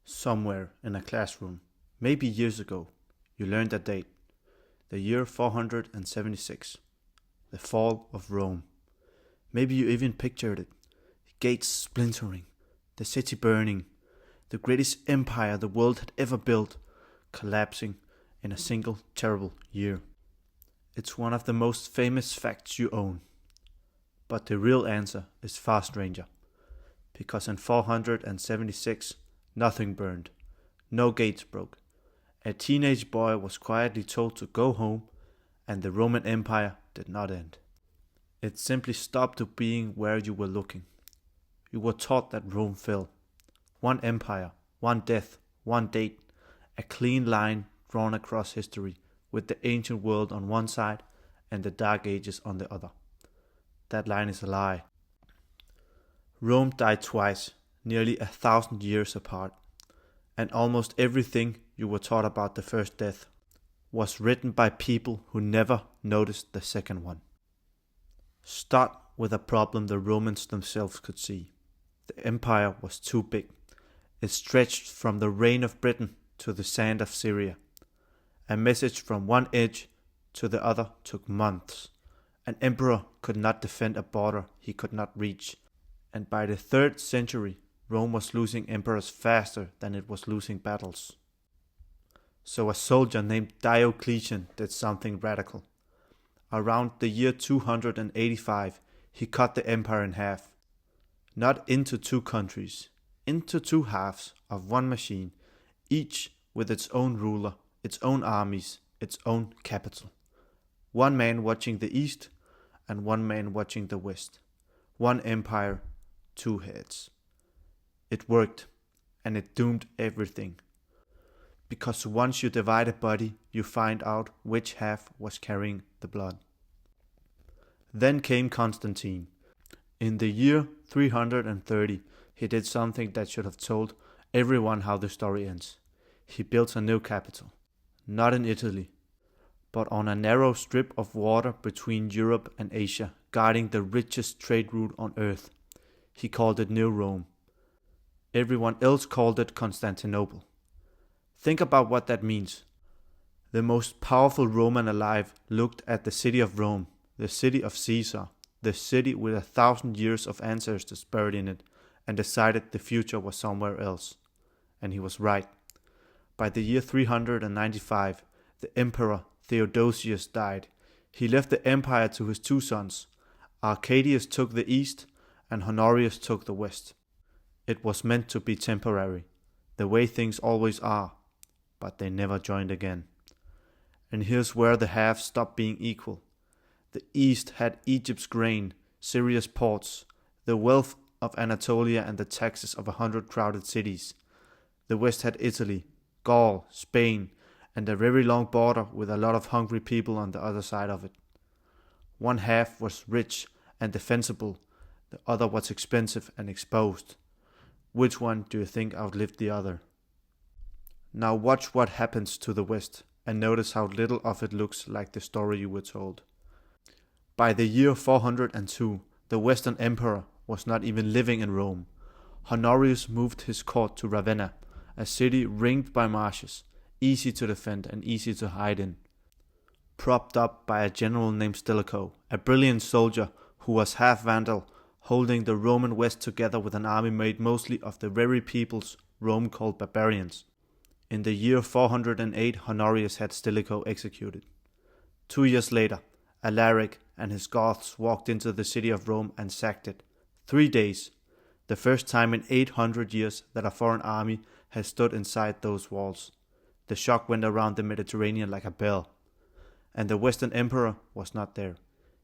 Somewhere in a classroom, maybe years ago, you learned a date, the year 476, the fall of Rome. Maybe you even pictured it, gates splintering, the city burning, the greatest empire the world had ever built, collapsing in a single terrible year. It's one of the most famous facts you own. But the real answer is far stranger, because in 476, nothing burned. No gates broke. A teenage boy was quietly told to go home, and the Roman Empire did not end. It simply stopped being where you were looking. You were taught that Rome fell. One empire, one death, one date, a clean line drawn across history, with the ancient world on one side and the Dark Ages on the other. That line is a lie. Rome died twice, nearly 1,000 years apart, and almost everything you were taught about the first death was written by people who never noticed the second one. Start with a problem the Romans themselves could see. The empire was too big. It stretched from the reign of Britain to the sand of Syria. A message from one edge to the other took months. An emperor could not defend a border he could not reach, and by the 3rd century, Rome was losing emperors faster than it was losing battles. So a soldier named Diocletian did something radical. Around the year 285, he cut the empire in half. Not into two countries, into two halves of one machine, each with its own ruler, its own armies, its own capital. One man watching the east, and one man watching the west. One empire, two heads. It worked, and it doomed everything. Because once you divide a body, you find out which half was carrying the blood. Then came Constantine. In the year 330, he did something that should have told everyone how the story ends. He built a new capital. Not in Italy, but on a narrow strip of water between Europe and Asia, guarding the richest trade route on earth. He called it New Rome. Everyone else called it Constantinople. Think about what that means. The most powerful Roman alive looked at the city of Rome, the city of Caesar, the city with 1,000 years of ancestors buried in it, and decided the future was somewhere else. And he was right. By the year 395, the emperor Theodosius died. He left the empire to his two sons. Arcadius took the east, and Honorius took the west. It was meant to be temporary, the way things always are, but they never joined again. And here's where the halves stopped being equal. The east had Egypt's grain, Syria's ports, the wealth of Anatolia and the taxes of 100 crowded cities. The west had Italy, Gaul, Spain, and a very long border with a lot of hungry people on the other side of it. One half was rich and defensible, the other was expensive and exposed. Which one do you think outlived the other? Now watch what happens to the west, and notice how little of it looks like the story you were told. By the year 402, the Western Emperor was not even living in Rome. Honorius moved his court to Ravenna, a city ringed by marshes, easy to defend and easy to hide in. Propped up by a general named Stilicho, a brilliant soldier who was half Vandal, holding the Roman West together with an army made mostly of the very peoples Rome called barbarians. In the year 408, Honorius had Stilicho executed. 2 years later, Alaric and his Goths walked into the city of Rome and sacked it. 3 days, the first time in 800 years that a foreign army had stood inside those walls. The shock went around the Mediterranean like a bell. And the Western Emperor was not there.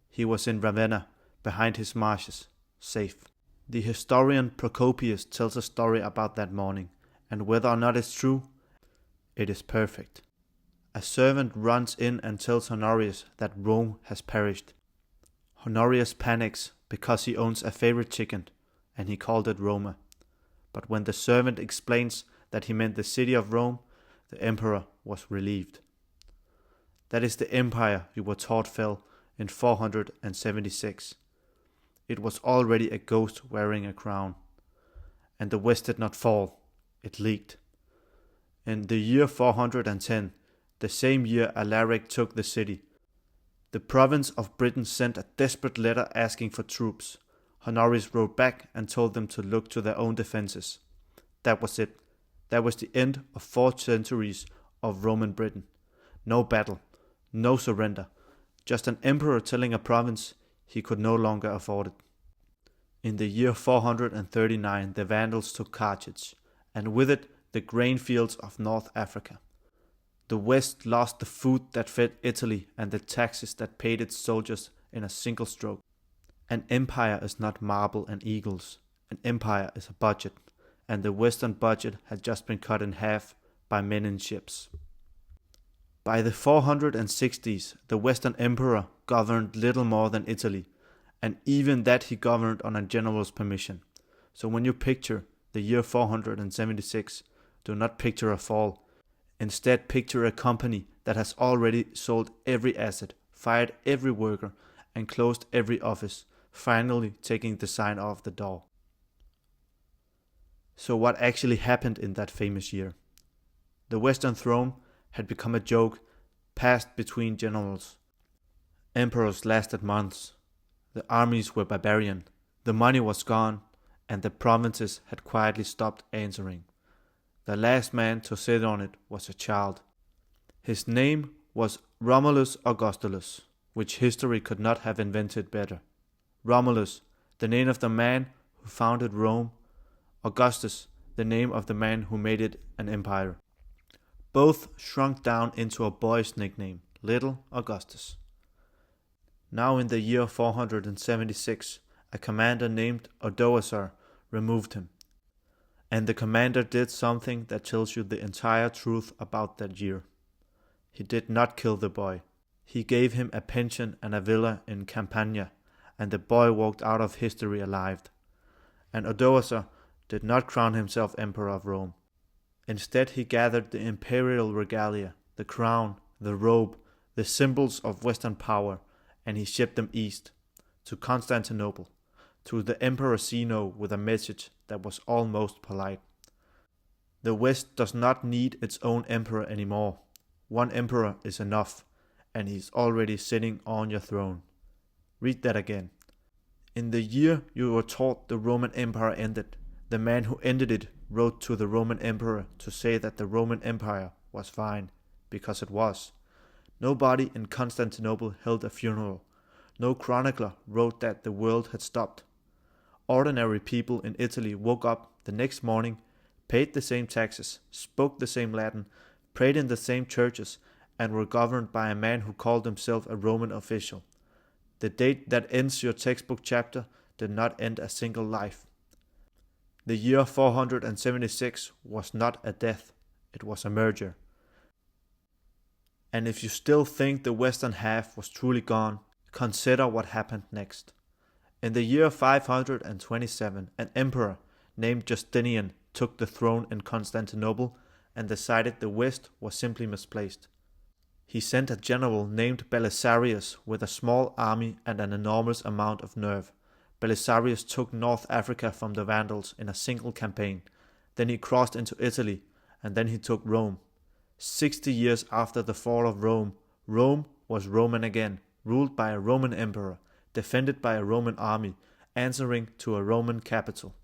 He was in Ravenna, behind his marshes, safe. The historian Procopius tells a story about that morning, and whether or not it's true, it is perfect. A servant runs in and tells Honorius that Rome has perished. Honorius panics because he owns a favorite chicken, and he called it Roma. But when the servant explains that he meant the city of Rome, the emperor was relieved. That is the empire you were taught fell in 476. It was already a ghost wearing a crown. And the West did not fall, it leaked. In the year 410, the same year Alaric took the city, the province of Britain sent a desperate letter asking for troops. Honorius wrote back and told them to look to their own defenses. That was it. That was the end of 4 centuries of Roman Britain. No battle, no surrender, just an emperor telling a province he could no longer afford it. In the year 439, the Vandals took Carthage, and with it the grain fields of North Africa. The West lost the food that fed Italy and the taxes that paid its soldiers in a single stroke. An empire is not marble and eagles. An empire is a budget, and the Western budget had just been cut in half by men in ships. By the 460s, the Western emperor governed little more than Italy, and even that he governed on a general's permission. So when you picture the year 476, do not picture a fall. Instead, picture a company that has already sold every asset, fired every worker, and closed every office, finally taking the sign off the door. So what actually happened in that famous year? The Western throne had become a joke passed between generals. Emperors lasted months. The armies were barbarian. The money was gone, and the provinces had quietly stopped answering. The last man to sit on it was a child. His name was Romulus Augustulus, which history could not have invented better. Romulus, the name of the man who founded Rome. Augustus, the name of the man who made it an empire. Both shrunk down into a boy's nickname, Little Augustus. Now in the year 476, a commander named Odoacer removed him. And the commander did something that tells you the entire truth about that year. He did not kill the boy. He gave him a pension and a villa in Campania, and the boy walked out of history alive. And Odoacer did not crown himself emperor of Rome. Instead, he gathered the imperial regalia, the crown, the robe, the symbols of Western power, and he shipped them east, to Constantinople, to the Emperor Zeno with a message that was almost polite. The West does not need its own emperor anymore. One emperor is enough, and he's already sitting on your throne. Read that again. In the year you were taught the Roman Empire ended, the man who ended it wrote to the Roman Emperor to say that the Roman Empire was fine, because it was. Nobody in Constantinople held a funeral. No chronicler wrote that the world had stopped. Ordinary people in Italy woke up the next morning, paid the same taxes, spoke the same Latin, prayed in the same churches, and were governed by a man who called himself a Roman official. The date that ends your textbook chapter did not end a single life. The year 476 was not a death, it was a merger. And if you still think the western half was truly gone, consider what happened next. In the year 527, an emperor named Justinian took the throne in Constantinople and decided the west was simply misplaced. He sent a general named Belisarius with a small army and an enormous amount of nerve. Belisarius took North Africa from the Vandals in a single campaign. Then he crossed into Italy, and then he took Rome. 60 years after the fall of Rome, Rome was Roman again, ruled by a Roman emperor, defended by a Roman army, answering to a Roman capital.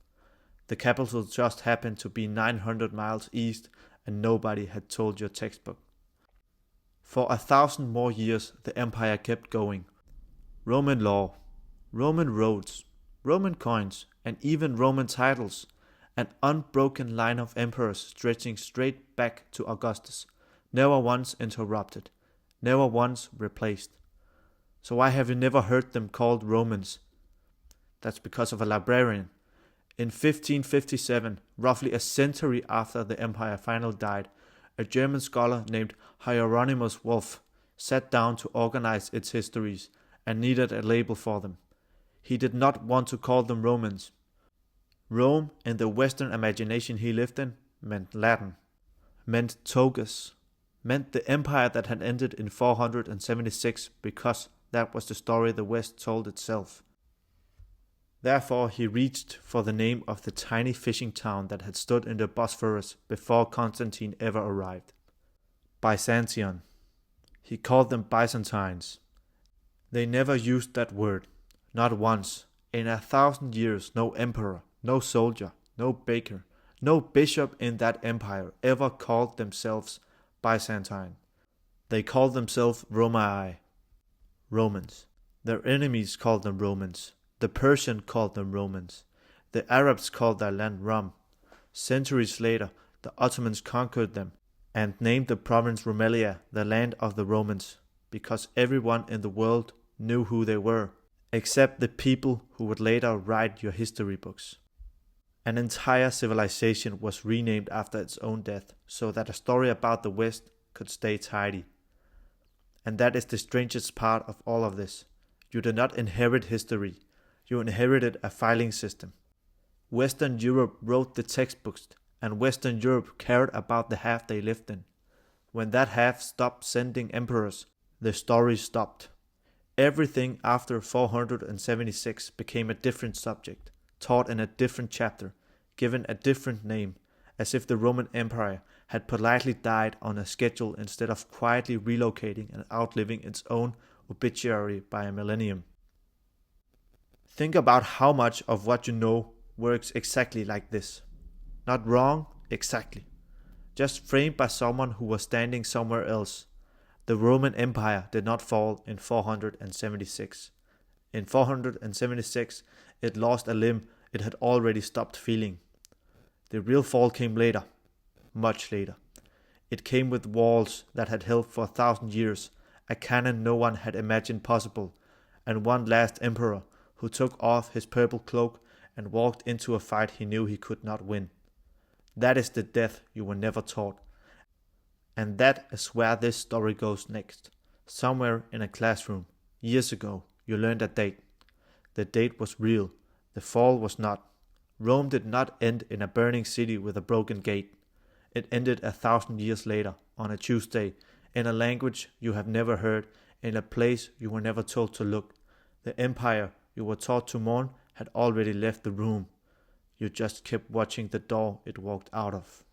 The capital just happened to be 900 miles east, and nobody had told your textbook. For 1,000 more years, the empire kept going. Roman law, Roman roads, Roman coins, and even Roman titles. An unbroken line of emperors stretching straight back to Augustus, never once interrupted, never once replaced. So why have you never heard them called Romans? That's because of a librarian. In 1557, roughly a century after the empire finally died, a German scholar named Hieronymus Wolff sat down to organize its histories and needed a label for them. He did not want to call them Romans. Rome, in the Western imagination he lived in, meant Latin, meant togas, meant the empire that had ended in 476 because that was the story the West told itself. Therefore he reached for the name of the tiny fishing town that had stood in the Bosphorus before Constantine ever arrived. Byzantion. He called them Byzantines. They never used that word, not once. In 1,000 years, no emperor, no soldier, no baker, no bishop in that empire ever called themselves Byzantine. They called themselves Romai, Romans. Their enemies called them Romans. The Persians called them Romans. The Arabs called their land Rum. Centuries later, the Ottomans conquered them and named the province Rumelia the land of the Romans, because everyone in the world knew who they were, except the people who would later write your history books. An entire civilization was renamed after its own death, so that a story about the West could stay tidy. And that is the strangest part of all of this. You did not inherit history, you inherited a filing system. Western Europe wrote the textbooks, and Western Europe cared about the half they lived in. When that half stopped sending emperors, the story stopped. Everything after 476 became a different subject, taught in a different chapter, given a different name, as if the Roman Empire had politely died on a schedule instead of quietly relocating and outliving its own obituary by a millennium. Think about how much of what you know works exactly like this. Not wrong, exactly. Just framed by someone who was standing somewhere else. The Roman Empire did not fall in 476. In 476, it lost a limb it had already stopped feeling. The real fall came later, much later. It came with walls that had held for 1,000 years, a cannon no one had imagined possible, and one last emperor who took off his purple cloak and walked into a fight he knew he could not win. That is the death you were never taught. And that is where this story goes next. Somewhere in a classroom, years ago, you learned a date. The date was real. The fall was not. Rome did not end in a burning city with a broken gate. It ended 1,000 years later, on a Tuesday, in a language you have never heard, in a place you were never told to look. The empire you were taught to mourn had already left the room. You just kept watching the door it walked out of.